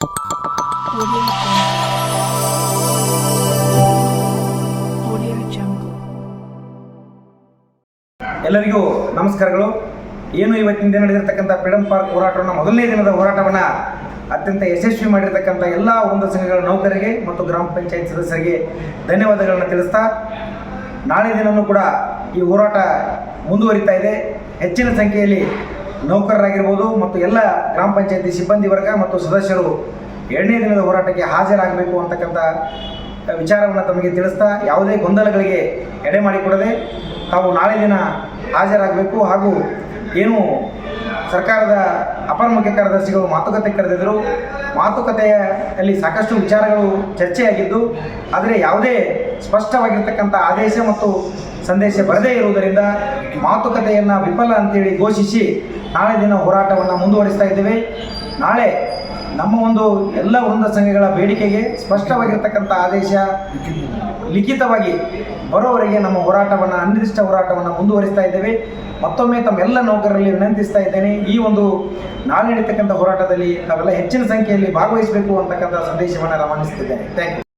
Audio Jungle. ಎಲ್ಲರಿಗೂ ನಮಸ್ಕಾರಗಳು. ಏನು ಇವತ್ತಿನ ದಿನ ನಡೆದಿರತಕ್ಕಂಥ ಫ್ರೀಡಂ ಪಾರ್ಕ್ ಹೋರಾಟವನ್ನು ಮೊದಲನೇ ದಿನದ ಹೋರಾಟವನ್ನು ಅತ್ಯಂತ ಯಶಸ್ವಿ ಮಾಡಿರ್ತಕ್ಕಂಥ ಎಲ್ಲ ಒಂದು ಸಂಘಗಳ ನೌಕರರಿಗೆ ಮತ್ತು ಗ್ರಾಮ ಪಂಚಾಯತ್ ಸದಸ್ಯರಿಗೆ ಧನ್ಯವಾದಗಳನ್ನು ತಿಳಿಸ್ತಾ, ನಾಳೆ ದಿನವೂ ಕೂಡ ಈ ಹೋರಾಟ ಮುಂದುವರಿತಾ ಇದೆ. ಹೆಚ್ಚಿನ ಸಂಖ್ಯೆಯಲ್ಲಿ ನೌಕರರಾಗಿರ್ಬೋದು ಮತ್ತು ಎಲ್ಲ ಗ್ರಾಮ ಪಂಚಾಯತಿ ಸಿಬ್ಬಂದಿ ವರ್ಗ ಮತ್ತು ಸದಸ್ಯರು ಎರಡನೇ ದಿನದ ಹೋರಾಟಕ್ಕೆ ಹಾಜರಾಗಬೇಕು ಅಂತಕ್ಕಂಥ ವಿಚಾರವನ್ನು ತಮಗೆ ತಿಳಿಸ್ತಾ, ಯಾವುದೇ ಗೊಂದಲಗಳಿಗೆ ಎಡೆ ಮಾಡಿಕೊಡದೆ ತಾವು ನಾಳೆ ದಿನ ಹಾಜರಾಗಬೇಕು. ಹಾಗೂ ಏನು ಸರ್ಕಾರದ ಅಪರ ಮುಖ್ಯ ಕಾರ್ಯದರ್ಶಿಗಳು ಮಾತುಕತೆ ಕರೆದಿದ್ದರು, ಮಾತುಕತೆಯಲ್ಲಿ ಸಾಕಷ್ಟು ವಿಚಾರಗಳು ಚರ್ಚೆಯಾಗಿದ್ದು, ಆದರೆ ಯಾವುದೇ ಸ್ಪಷ್ಟವಾಗಿರ್ತಕ್ಕಂಥ ಆದೇಶ ಮತ್ತು ಸಂದೇಶ ಬರದೇ ಇರುವುದರಿಂದ ಮಾತುಕತೆಯನ್ನು ವಿಫಲ ಅಂತೇಳಿ ಘೋಷಿಸಿ ನಾಳೆ ದಿನ ಹೋರಾಟವನ್ನು ಮುಂದುವರಿಸ್ತಾ ಇದ್ದೇವೆ. ನಾಳೆ ನಮ್ಮ ಒಂದು ಎಲ್ಲ ವೃಂದ ಸಂಘಗಳ ಬೇಡಿಕೆಗೆ ಸ್ಪಷ್ಟವಾಗಿರ್ತಕ್ಕಂಥ ಆದೇಶ ಲಿಖಿತವಾಗಿ ಬರೋವರೆಗೆ ನಮ್ಮ ಹೋರಾಟವನ್ನು ಅನಿರ್ದಿಷ್ಟ ಹೋರಾಟವನ್ನು ಮುಂದುವರಿಸ್ತಾ ಇದ್ದೇವೆ. ಮತ್ತೊಮ್ಮೆ ತಮ್ಮೆಲ್ಲ ನೌಕರರಲ್ಲಿ ವಿನಂತಿಸ್ತಾ ಇದ್ದೇನೆ, ಈ ಒಂದು ನಾಳೆ ನಡೀತಕ್ಕಂಥ ಹೋರಾಟದಲ್ಲಿ ತಾವೆಲ್ಲ ಹೆಚ್ಚಿನ ಸಂಖ್ಯೆಯಲ್ಲಿ ಭಾಗವಹಿಸಬೇಕು ಅಂತಕ್ಕಂಥ ಸಂದೇಶವನ್ನು ರವಾನಿಸ್ತಿದ್ದೇನೆ. Thank you.